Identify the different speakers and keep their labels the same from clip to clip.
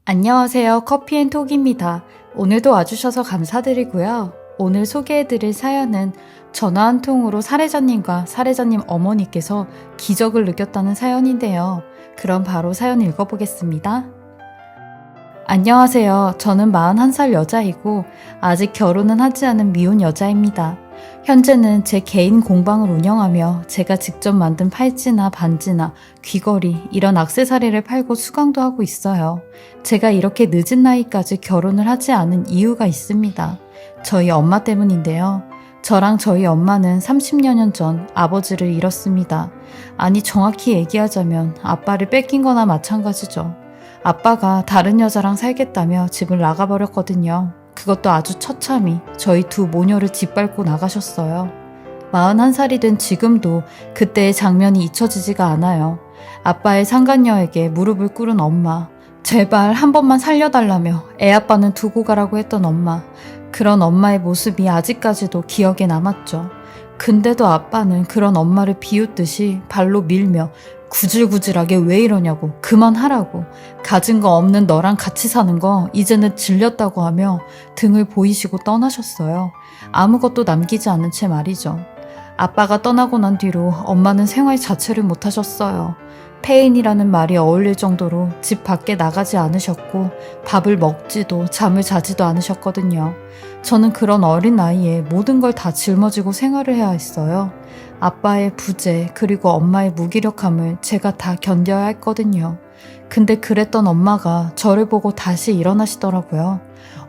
Speaker 1: 안녕하세요. 커피앤톡입니다. 오늘도 와주셔서 감사드리고요. 오늘 소개해드릴 사연은 전화 한 통으로 사례자님과 사례자님 어머니께서 기적을 느꼈다는 사연인데요. 그럼 바로 사연 읽어보겠습니다. 안녕하세요. 저는 41살 여자이고 아직 결혼은 하지 않은 미혼 여자입니다. 현재는 제 개인 공방을 운영하며 제가 직접 만든 팔찌나 반지나 귀걸이 이런 액세서리를 팔고 수강도 하고 있어요. 제가 이렇게 늦은 나이까지 결혼을 하지 않은 이유가 있습니다. 저희 엄마 때문인데요. 저랑 저희 엄마는 30여 년 전 아버지를 잃었습니다. 아니 정확히 얘기하자면 아빠를 뺏긴 거나 마찬가지죠. 아빠가 다른 여자랑 살겠다며 집을 나가버렸거든요. 그것도 아주 처참히 저희 두 모녀를 짓밟고 나가셨어요. 41살이 된 지금도 그때의 장면이 잊혀지지가 않아요. 아빠의 상간녀에게 무릎을 꿇은 엄마, 제발 한 번만 살려달라며 애아빠는 두고 가라고 했던 엄마, 그런 엄마의 모습이 아직까지도 기억에 남았죠. 근데도 아빠는 그런 엄마를 비웃듯이 발로 밀며 구질구질하게 왜 이러냐고, 그만하라고, 가진 거 없는 너랑 같이 사는 거 이제는 질렸다고 하며 등을 보이시고 떠나셨어요. 아무것도 남기지 않은 채 말이죠. 아빠가 떠나고 난 뒤로 엄마는 생활 자체를 못하셨어요. 폐인이라는 말이 어울릴 정도로 집 밖에 나가지 않으셨고 밥을 먹지도 잠을 자지도 않으셨거든요. 저는 그런 어린 나이에 모든 걸 다 짊어지고 생활을 해야 했어요. 아빠의 부재 그리고 엄마의 무기력함을 제가 다 견뎌야 했거든요. 근데 그랬던 엄마가 저를 보고 다시 일어나시더라고요.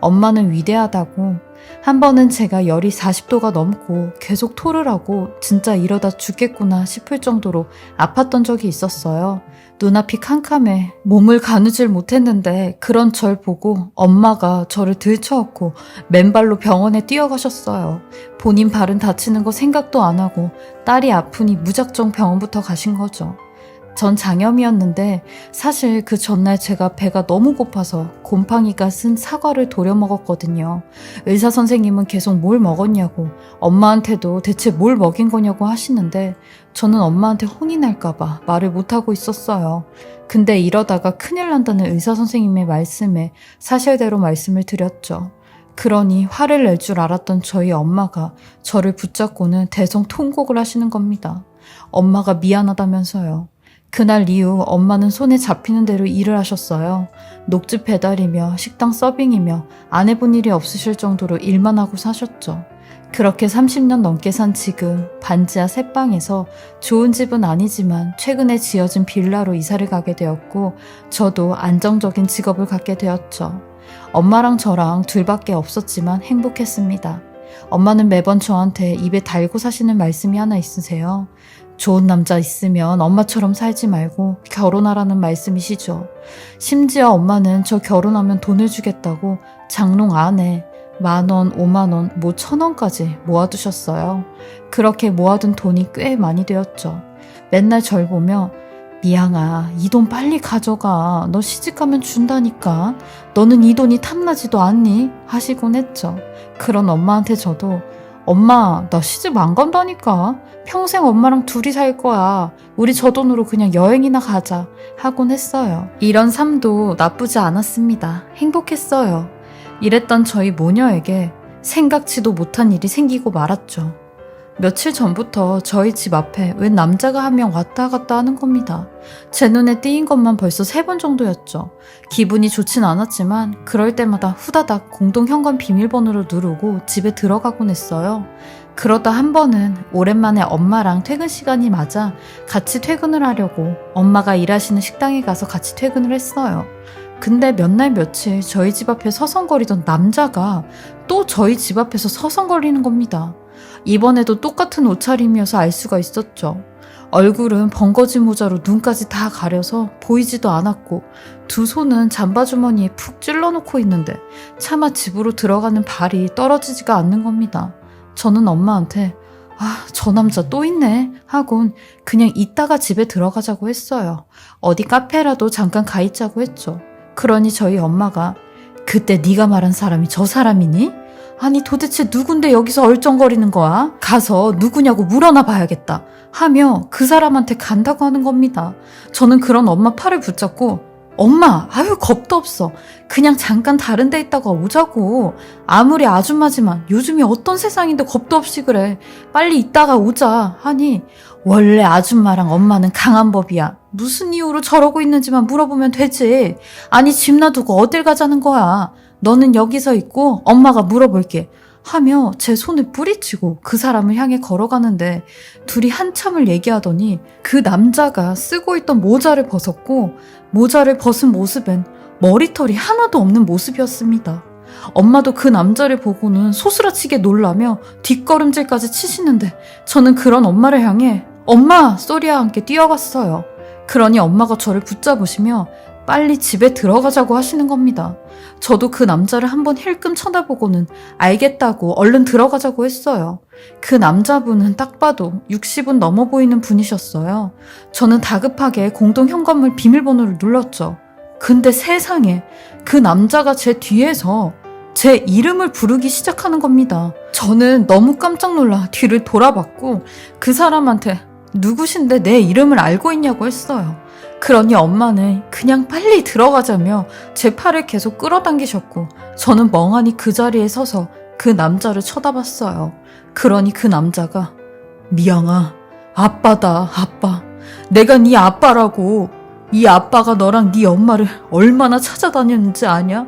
Speaker 1: 엄마는 위대하다고. 한 번은 제가 열이 40도가 넘고 계속 토를 하고 진짜 이러다 죽겠구나 싶을 정도로 아팠던 적이 있었어요. 눈앞이 캄캄해 몸을 가누질 못했는데 그런 절 보고 엄마가 저를 들쳐업고 맨발로 병원에 뛰어가셨어요. 본인 발은 다치는 거 생각도 안 하고 딸이 아프니 무작정 병원부터 가신 거죠. 전 장염이었는데 사실 그 전날 제가 배가 너무 고파서 곰팡이가 쓴 사과를 도려 먹었거든요. 의사 선생님은 계속 뭘 먹었냐고, 엄마한테도 대체 뭘 먹인 거냐고 하시는데 저는 엄마한테 혼이 날까봐 말을 못하고 있었어요. 근데 이러다가 큰일 난다는 의사 선생님의 말씀에 사실대로 말씀을 드렸죠. 그러니 화를 낼 줄 알았던 저희 엄마가 저를 붙잡고는 대성통곡을 하시는 겁니다. 엄마가 미안하다면서요. 그날 이후 엄마는 손에 잡히는 대로 일을 하셨어요. 녹즙 배달이며 식당 서빙이며 안 해본 일이 없으실 정도로 일만 하고 사셨죠. 그렇게 30년 넘게 산 지금 반지하 새방에서 좋은 집은 아니지만 최근에 지어진 빌라로 이사를 가게 되었고 저도 안정적인 직업을 갖게 되었죠. 엄마랑 저랑 둘밖에 없었지만 행복했습니다. 엄마는 매번 저한테 입에 달고 사시는 말씀이 하나 있으세요. 좋은 남자 있으면 엄마처럼 살지 말고 결혼하라는 말씀이시죠. 심지어 엄마는 저 결혼하면 돈을 주겠다고 장롱 안에 10,000원, 50,000원, 뭐 1,000원까지 모아두셨어요. 그렇게 모아둔 돈이 꽤 많이 되었죠. 맨날 절 보며 미양아, 이 돈 빨리 가져가. 너 시집가면 준다니까. 너는 이 돈이 탐나지도 않니? 하시곤 했죠. 그런 엄마한테 저도 엄마, 나 시집 안 간다니까. 평생 엄마랑 둘이 살 거야. 우리 저 돈으로 그냥 여행이나 가자. 하곤 했어요. 이런 삶도 나쁘지 않았습니다. 행복했어요. 이랬던 저희 모녀에게 생각지도 못한 일이 생기고 말았죠. 며칠 전부터 저희 집 앞에 웬 남자가 한 명 왔다 갔다 하는 겁니다. 제 눈에 띄인 것만 벌써 3번 정도였죠. 기분이 좋진 않았지만 그럴 때마다 후다닥 공동 현관 비밀번호를 누르고 집에 들어가곤 했어요. 그러다 한 번은 오랜만에 엄마랑 퇴근 시간이 맞아 같이 퇴근을 하려고 엄마가 일하시는 식당에 가서 같이 퇴근을 했어요. 근데 몇 날 며칠 저희 집 앞에 서성거리던 남자가 또 저희 집 앞에서 서성거리는 겁니다. 이번에도 똑같은 옷차림이어서 알 수가 있었죠. 얼굴은 번거지 모자로 눈까지 다 가려서 보이지도 않았고 두 손은 잠바주머니에 푹 찔러놓고 있는데 차마 집으로 들어가는 발이 떨어지지가 않는 겁니다. 저는 엄마한테 저 남자 또 있네 하곤 그냥 이따가 집에 들어가자고 했어요. 어디 카페라도 잠깐 가 있자고 했죠. 그러니 저희 엄마가 그때 네가 말한 사람이 저 사람이니? 아니 도대체 누군데 여기서 얼쩡거리는 거야? 가서 누구냐고 물어나 봐야겠다 하며 그 사람한테 간다고 하는 겁니다. 저는 그런 엄마 팔을 붙잡고 엄마, 아유 겁도 없어. 그냥 잠깐 다른 데 있다가 오자고. 아무리 아줌마지만 요즘이 어떤 세상인데 겁도 없이 그래. 빨리 있다가 오자 하니 원래 아줌마랑 엄마는 강한 법이야. 무슨 이유로 저러고 있는지만 물어보면 되지. 아니 집 놔두고 어딜 가자는 거야. 너는 여기서 있고 엄마가 물어볼게. 하며 제 손을 뿌리치고 그 사람을 향해 걸어가는데 둘이 한참을 얘기하더니 그 남자가 쓰고 있던 모자를 벗었고 모자를 벗은 모습엔 머리털이 하나도 없는 모습이었습니다. 엄마도 그 남자를 보고는 소스라치게 놀라며 뒷걸음질까지 치시는데 저는 그런 엄마를 향해 엄마! 소리와 함께 뛰어갔어요. 그러니 엄마가 저를 붙잡으시며 빨리 집에 들어가자고 하시는 겁니다. 저도 그 남자를 한번 힐끔 쳐다보고는 알겠다고 얼른 들어가자고 했어요. 그 남자분은 딱 봐도 60은 넘어 보이는 분이셨어요. 저는 다급하게 공동 현관문 비밀번호를 눌렀죠. 근데 세상에 그 남자가 제 뒤에서 제 이름을 부르기 시작하는 겁니다. 저는 너무 깜짝 놀라 뒤를 돌아봤고 그 사람한테 누구신데 내 이름을 알고 있냐고 했어요. 그러니 엄마는 그냥 빨리 들어가자며 제 팔을 계속 끌어당기셨고 저는 멍하니 그 자리에 서서 그 남자를 쳐다봤어요. 그러니 그 남자가 미영아, 아빠다, 아빠. 내가 네 아빠라고. 이 아빠가 너랑 네 엄마를 얼마나 찾아다녔는지 아냐?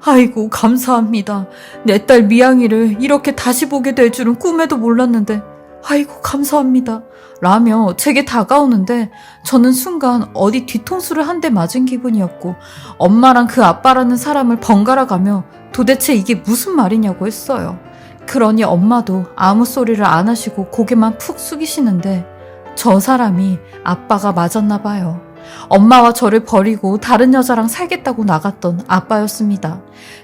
Speaker 1: 아이고 감사합니다. 내 딸 미양이를 이렇게 다시 보게 될 줄은 꿈에도 몰랐는데 아이고 감사합니다. 라며 제게 다가오는데 저는 순간 어디 뒤통수를 한 대 맞은 기분이었고 엄마랑 그 아빠라는 사람을 번갈아 가며 도대체 이게 무슨 말이냐고 했어요. 그러니 엄마도 아무 소리를 안 하시고 고개만 푹 숙이시는데 저 사람이 아빠가 맞았나 봐요. 엄마와 저를 버리고 다른 여자랑 살겠다고 나갔던 아빠였습니다.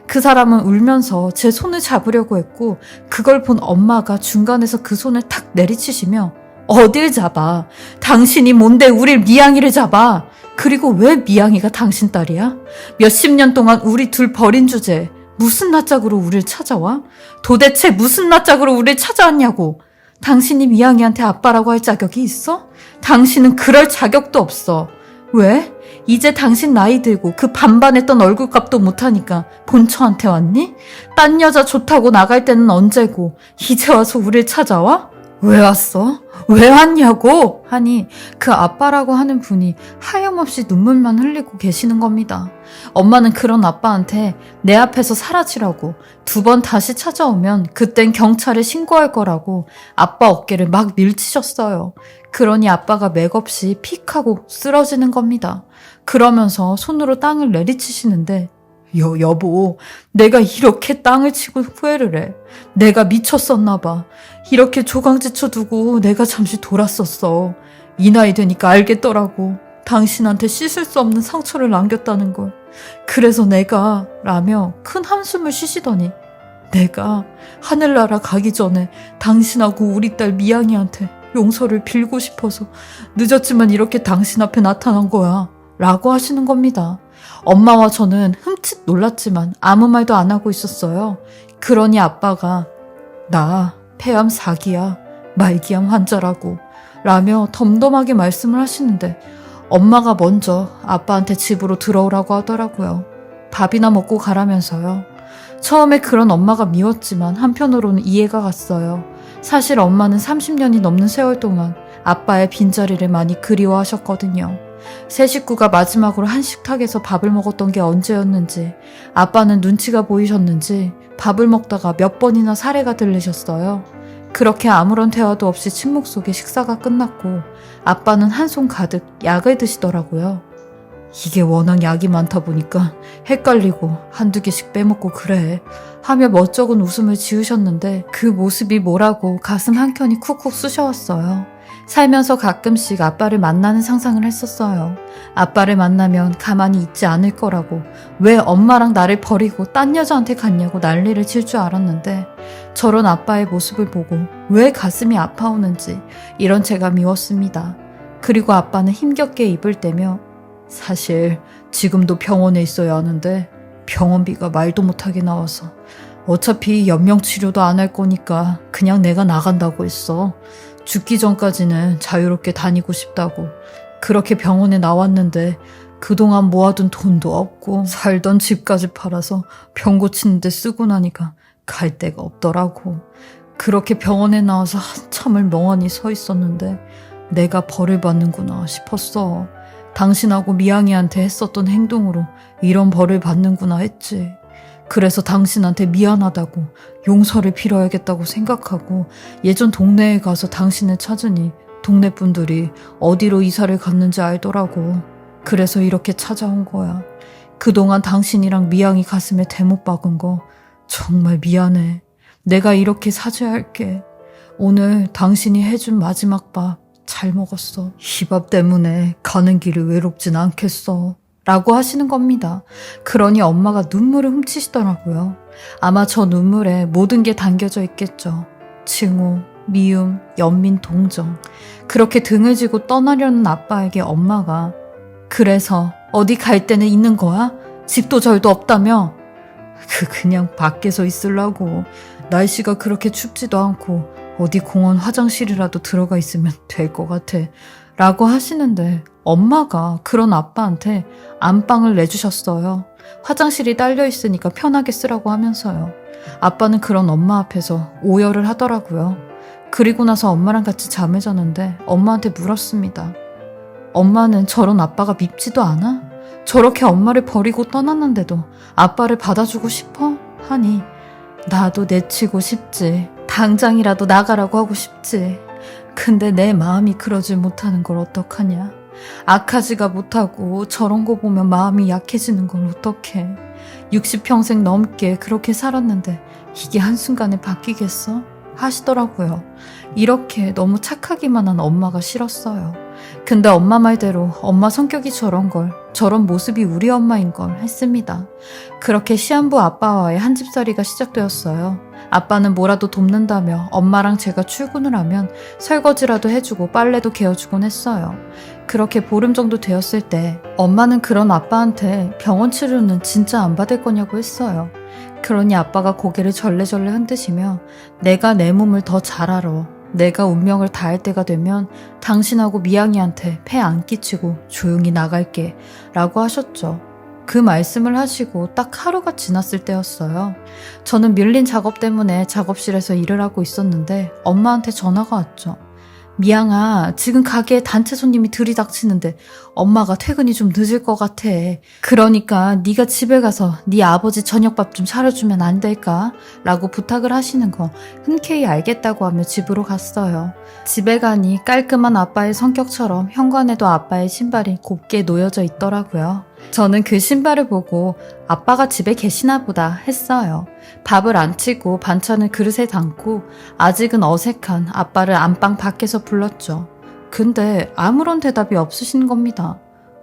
Speaker 1: 그 사람은 울면서 제 손을 잡으려고 했고 그걸 본 엄마가 중간에서 그 손을 탁 내리치시며 어딜 잡아? 당신이 뭔데 우릴 미양이를 잡아? 그리고 왜 미양이가 당신 딸이야? 몇십 년 동안 우리 둘 버린 주제에 무슨 낯짝으로 우릴 찾아와? 도대체 무슨 낯짝으로 우릴 찾아왔냐고? 당신이 미양이한테 아빠라고 할 자격이 있어? 당신은 그럴 자격도 없어. 왜? 이제 당신 나이 들고 그 반반했던 얼굴값도 못하니까 본처한테 왔니? 딴 여자 좋다고 나갈 때는 언제고 이제 와서 우릴 찾아와? 왜 왔어? 왜 왔냐고? 하니 그 아빠라고 하는 분이 하염없이 눈물만 흘리고 계시는 겁니다. 엄마는 그런 아빠한테 내 앞에서 사라지라고 2번 다시 찾아오면 그땐 경찰에 신고할 거라고 아빠 어깨를 막 밀치셨어요. 그러니 아빠가 맥없이 픽 하고 쓰러지는 겁니다. 그러면서 손으로 땅을 내리치시는데 여보, 내가 이렇게 땅을 치고 후회를 해. 내가 미쳤었나 봐. 이렇게 조강지쳐 두고 내가 잠시 돌았었어. 이 나이 되니까 알겠더라고. 당신한테 씻을 수 없는 상처를 남겼다는 걸. 그래서 내가 라며 큰 한숨을 쉬시더니 내가 하늘나라 가기 전에 당신하고 우리 딸 미양이한테 용서를 빌고 싶어서 늦었지만 이렇게 당신 앞에 나타난 거야. 라고 하시는 겁니다. 엄마와 저는 흠칫 놀랐지만 아무 말도 안 하고 있었어요. 그러니 아빠가 나 폐암 4기야. 말기암 환자라고 라며 덤덤하게 말씀을 하시는데 엄마가 먼저 아빠한테 집으로 들어오라고 하더라고요. 밥이나 먹고 가라면서요. 처음에 그런 엄마가 미웠지만 한편으로는 이해가 갔어요. 사실 엄마는 30년이 넘는 세월 동안 아빠의 빈자리를 많이 그리워하셨거든요. 세 식구가 마지막으로 한 식탁에서 밥을 먹었던 게 언제였는지 아빠는 눈치가 보이셨는지 밥을 먹다가 몇 번이나 사례가 들리셨어요. 그렇게 아무런 대화도 없이 침묵 속에 식사가 끝났고 아빠는 한 손 가득 약을 드시더라고요. 이게 워낙 약이 많다 보니까 헷갈리고 한두 개씩 빼먹고 그래 하며 멋쩍은 웃음을 지으셨는데 그 모습이 뭐라고 가슴 한켠이 쿡쿡 쑤셔왔어요. 살면서 가끔씩 아빠를 만나는 상상을 했었어요. 아빠를 만나면 가만히 있지 않을 거라고 왜 엄마랑 나를 버리고 딴 여자한테 갔냐고 난리를 칠 줄 알았는데 저런 아빠의 모습을 보고 왜 가슴이 아파오는지 이런 제가 미웠습니다. 그리고 아빠는 힘겹게 입을 떼며 사실 지금도 병원에 있어야 하는데 병원비가 말도 못하게 나와서 어차피 연명치료도 안 할 거니까 그냥 내가 나간다고 했어. 죽기 전까지는 자유롭게 다니고 싶다고. 그렇게 병원에 나왔는데 그동안 모아둔 돈도 없고 살던 집까지 팔아서 병 고치는 데 쓰고 나니까 갈 데가 없더라고. 그렇게 병원에 나와서 한참을 멍하니 서 있었는데 내가 벌을 받는구나 싶었어. 당신하고 미양이한테 했었던 행동으로 이런 벌을 받는구나 했지. 그래서 당신한테 미안하다고 용서를 빌어야겠다고 생각하고 예전 동네에 가서 당신을 찾으니 동네 분들이 어디로 이사를 갔는지 알더라고. 그래서 이렇게 찾아온 거야. 그동안 당신이랑 미양이 가슴에 대못 박은 거 정말 미안해. 내가 이렇게 사죄할게. 오늘 당신이 해준 마지막 밥 잘 먹었어. 이 밥 때문에 가는 길이 외롭진 않겠어. 라고 하시는 겁니다. 그러니 엄마가 눈물을 훔치시더라고요. 아마 저 눈물에 모든 게 담겨져 있겠죠. 증오, 미움, 연민, 동정. 그렇게 등을 지고 떠나려는 아빠에게 엄마가 그래서 어디 갈 데는 있는 거야? 집도 절도 없다며? 그냥 밖에서 있으려고. 날씨가 그렇게 춥지도 않고 어디 공원 화장실이라도 들어가 있으면 될 것 같아. 라고 하시는데 엄마가 그런 아빠한테 안방을 내주셨어요. 화장실이 딸려 있으니까 편하게 쓰라고 하면서요. 아빠는 그런 엄마 앞에서 오열을 하더라고요. 그리고 나서 엄마랑 같이 잠을 잤는데 엄마한테 물었습니다. 엄마는 저런 아빠가 밉지도 않아? 저렇게 엄마를 버리고 떠났는데도 아빠를 받아주고 싶어? 하니 나도 내치고 싶지. 당장이라도 나가라고 하고 싶지. 근데 내 마음이 그러질 못하는 걸 어떡하냐. 악하지가 못하고 저런 거 보면 마음이 약해지는 걸 어떡해. 60평생 넘게 그렇게 살았는데 이게 한순간에 바뀌겠어? 하시더라고요. 이렇게 너무 착하기만 한 엄마가 싫었어요. 근데 엄마 말대로 엄마 성격이 저런 모습이 우리 엄마인 걸 했습니다. 그렇게 시한부 아빠와의 한 집살이가 시작되었어요. 아빠는 뭐라도 돕는다며 엄마랑 제가 출근을 하면 설거지라도 해주고 빨래도 개어주곤 했어요. 그렇게 보름 정도 되었을 때 엄마는 그런 아빠한테 병원 치료는 진짜 안 받을 거냐고 했어요. 그러니 아빠가 고개를 절레절레 흔드시며 내가 내 몸을 더 잘 알아. 내가 운명을 다할 때가 되면 당신하고 미양이한테 폐 안 끼치고 조용히 나갈게 라고 하셨죠. 그 말씀을 하시고 딱 하루가 지났을 때였어요. 저는 밀린 작업 때문에 작업실에서 일을 하고 있었는데 엄마한테 전화가 왔죠. 미양아, 지금 가게에 단체 손님이 들이닥치는데 엄마가 퇴근이 좀 늦을 것 같아. 그러니까 네가 집에 가서 네 아버지 저녁밥 좀 차려주면 안 될까? 라고 부탁을 하시는 거 흔쾌히 알겠다고 하며 집으로 갔어요. 집에 가니 깔끔한 아빠의 성격처럼 현관에도 아빠의 신발이 곱게 놓여져 있더라고요. 저는 그 신발을 보고 아빠가 집에 계시나 보다 했어요. 밥을 안 치고 반찬을 그릇에 담고 아직은 어색한 아빠를 안방 밖에서 불렀죠. 근데 아무런 대답이 없으신 겁니다.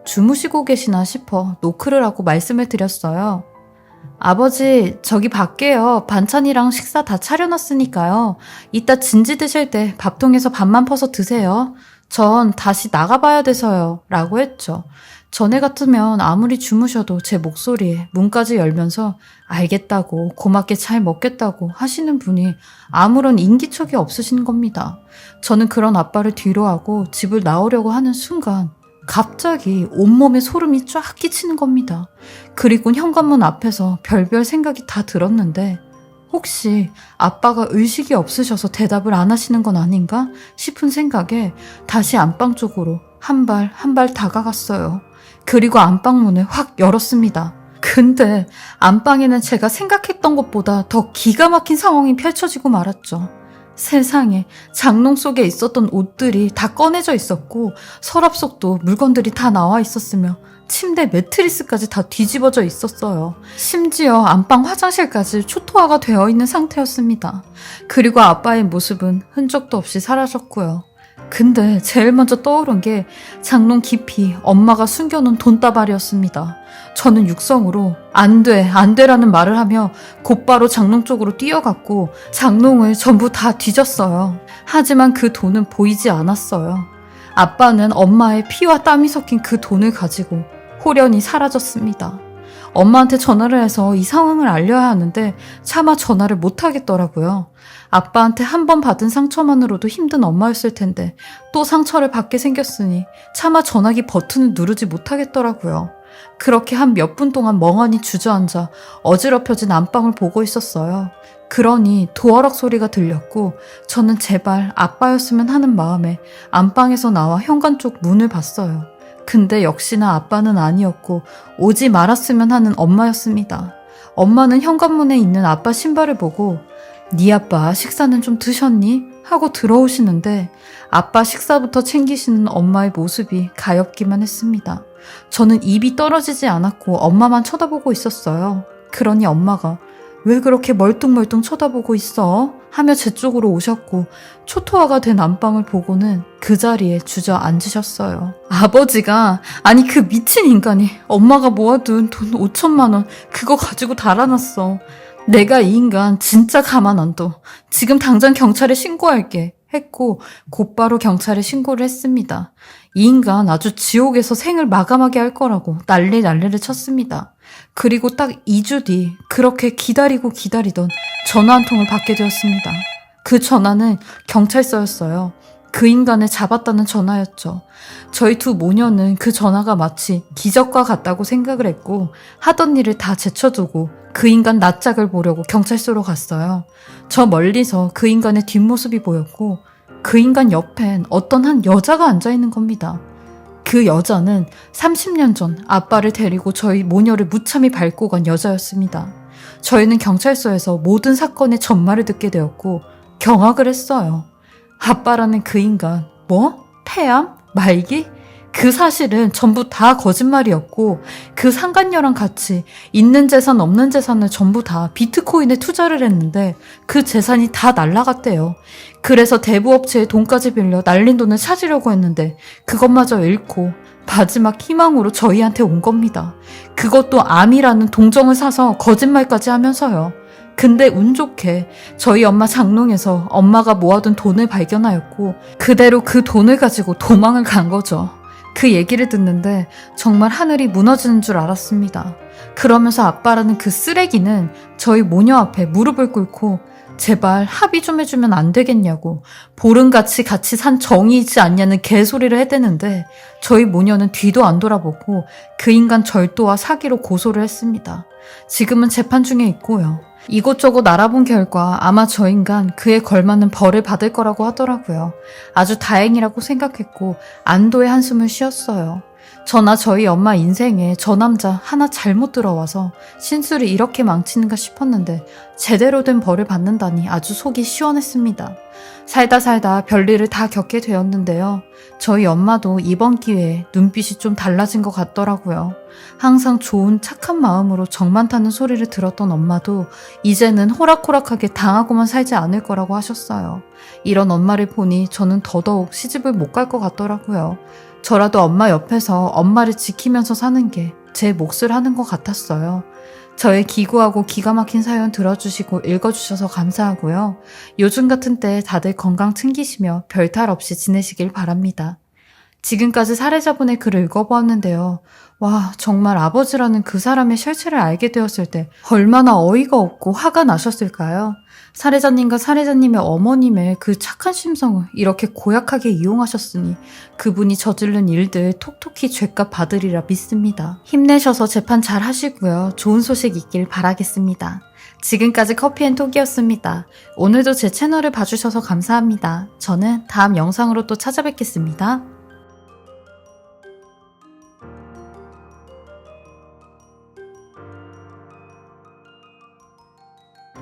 Speaker 1: 주무시고 계시나 싶어 노크를 하고 말씀을 드렸어요. 아버지, 저기 밖에요. 반찬이랑 식사 다 차려놨으니까요. 이따 진지 드실 때 밥통에서 밥만 퍼서 드세요. 전 다시 나가봐야 돼서요. 라고 했죠. 전에 같으면 아무리 주무셔도 제 목소리에 문까지 열면서 알겠다고 고맙게 잘 먹겠다고 하시는 분이 아무런 인기척이 없으신 겁니다. 저는 그런 아빠를 뒤로하고 집을 나오려고 하는 순간 갑자기 온몸에 소름이 쫙 끼치는 겁니다. 그리고 현관문 앞에서 별별 생각이 다 들었는데 혹시 아빠가 의식이 없으셔서 대답을 안 하시는 건 아닌가 싶은 생각에 다시 안방 쪽으로 한 발 다가갔어요. 그리고 안방문을 확 열었습니다. 근데 안방에는 제가 생각했던 것보다 더 기가 막힌 상황이 펼쳐지고 말았죠. 세상에, 장롱 속에 있었던 옷들이 다 꺼내져 있었고 서랍 속도 물건들이 다 나와 있었으며 침대 매트리스까지 다 뒤집어져 있었어요. 심지어 안방 화장실까지 초토화가 되어 있는 상태였습니다. 그리고 아빠의 모습은 흔적도 없이 사라졌고요. 근데 제일 먼저 떠오른 게 장롱 깊이 엄마가 숨겨놓은 돈다발이었습니다. 저는 육성으로 안 돼라는 말을 하며 곧바로 장롱 쪽으로 뛰어갔고 장롱을 전부 다 뒤졌어요. 하지만 그 돈은 보이지 않았어요. 아빠는 엄마의 피와 땀이 섞인 그 돈을 가지고 호련히 사라졌습니다. 엄마한테 전화를 해서 이 상황을 알려야 하는데 차마 전화를 못 하겠더라고요. 아빠한테 한 번 받은 상처만으로도 힘든 엄마였을 텐데 또 상처를 받게 생겼으니 차마 전화기 버튼을 누르지 못하겠더라고요. 그렇게 한 몇 분 동안 멍하니 주저앉아 어지럽혀진 안방을 보고 있었어요. 그러니 도어락 소리가 들렸고 저는 제발 아빠였으면 하는 마음에 안방에서 나와 현관 쪽 문을 봤어요. 근데 역시나 아빠는 아니었고 오지 말았으면 하는 엄마였습니다. 엄마는 현관문에 있는 아빠 신발을 보고 네 아빠 식사는 좀 드셨니? 하고 들어오시는데 아빠 식사부터 챙기시는 엄마의 모습이 가엾기만 했습니다. 저는 입이 떨어지지 않았고 엄마만 쳐다보고 있었어요. 그러니 엄마가 왜 그렇게 멀뚱멀뚱 쳐다보고 있어? 하며 제 쪽으로 오셨고 초토화가 된 안방을 보고는 그 자리에 주저앉으셨어요. 아버지가 아니 그 미친 인간이 엄마가 모아둔 돈 5천만 원 그거 가지고 달아났어. 내가 이 인간 진짜 가만 안 둬. 지금 당장 경찰에 신고할게 했고 곧바로 경찰에 신고를 했습니다. 이 인간 아주 지옥에서 생을 마감하게 할 거라고 난리를 쳤습니다. 그리고 딱 2주 뒤 그렇게 기다리던 전화 한 통을 받게 되었습니다. 그 전화는 경찰서였어요. 그 인간을 잡았다는 전화였죠. 저희 두 모녀는 그 전화가 마치 기적과 같다고 생각을 했고 하던 일을 다 제쳐두고 그 인간 낯짝을 보려고 경찰서로 갔어요. 저 멀리서 그 인간의 뒷모습이 보였고 그 인간 옆엔 어떤 한 여자가 앉아있는 겁니다. 그 여자는 30년 전 아빠를 데리고 저희 모녀를 무참히 밟고 간 여자였습니다. 저희는 경찰서에서 모든 사건의 전말을 듣게 되었고 경악을 했어요. 아빠라는 그 인간, 뭐? 폐암? 말기? 그 사실은 전부 다 거짓말이었고 그 상간녀랑 같이 있는 재산 없는 재산을 전부 다 비트코인에 투자를 했는데 그 재산이 다 날라갔대요. 그래서 대부업체에 돈까지 빌려 날린 돈을 찾으려고 했는데 그것마저 잃고 마지막 희망으로 저희한테 온 겁니다. 그것도 암이라는 동정을 사서 거짓말까지 하면서요. 근데 운 좋게 저희 엄마 장롱에서 엄마가 모아둔 돈을 발견하였고 그대로 그 돈을 가지고 도망을 간 거죠. 그 얘기를 듣는데 정말 하늘이 무너지는 줄 알았습니다. 그러면서 아빠라는 그 쓰레기는 저희 모녀 앞에 무릎을 꿇고 제발 합의 좀 해주면 안 되겠냐고 보름같이 같이 산 정이지 않냐는 개소리를 해대는데 저희 모녀는 뒤도 안 돌아보고 그 인간 절도와 사기로 고소를 했습니다. 지금은 재판 중에 있고요. 이곳저곳 알아본 결과 아마 저 인간 그에 걸맞는 벌을 받을 거라고 하더라고요. 아주 다행이라고 생각했고 안도의 한숨을 쉬었어요. 저나 저희 엄마 인생에 저 남자 하나 잘못 들어와서 신수를 이렇게 망치는가 싶었는데 제대로 된 벌을 받는다니 아주 속이 시원했습니다. 살다 별일을 다 겪게 되었는데요. 저희 엄마도 이번 기회에 눈빛이 좀 달라진 것 같더라고요. 항상 좋은 착한 마음으로 정만 타는 소리를 들었던 엄마도 이제는 호락호락하게 당하고만 살지 않을 거라고 하셨어요. 이런 엄마를 보니 저는 더더욱 시집을 못 갈 것 같더라고요. 저라도 엄마 옆에서 엄마를 지키면서 사는 게 제 몫을 하는 것 같았어요. 저의 기구하고 기가 막힌 사연 들어주시고 읽어주셔서 감사하고요. 요즘 같은 때 다들 건강 챙기시며 별탈 없이 지내시길 바랍니다. 지금까지 살해자분의 글을 읽어보았는데요. 와, 정말 아버지라는 그 사람의 실체를 알게 되었을 때 얼마나 어이가 없고 화가 나셨을까요? 살해자님과 살해자님의 어머님의 그 착한 심성을 이렇게 고약하게 이용하셨으니 그분이 저지른 일들 톡톡히 죗값 받으리라 믿습니다. 힘내셔서 재판 잘 하시고요. 좋은 소식 있길 바라겠습니다. 지금까지 커피앤톡이었습니다. 오늘도 제 채널을 봐주셔서 감사합니다. 저는 다음 영상으로 또 찾아뵙겠습니다.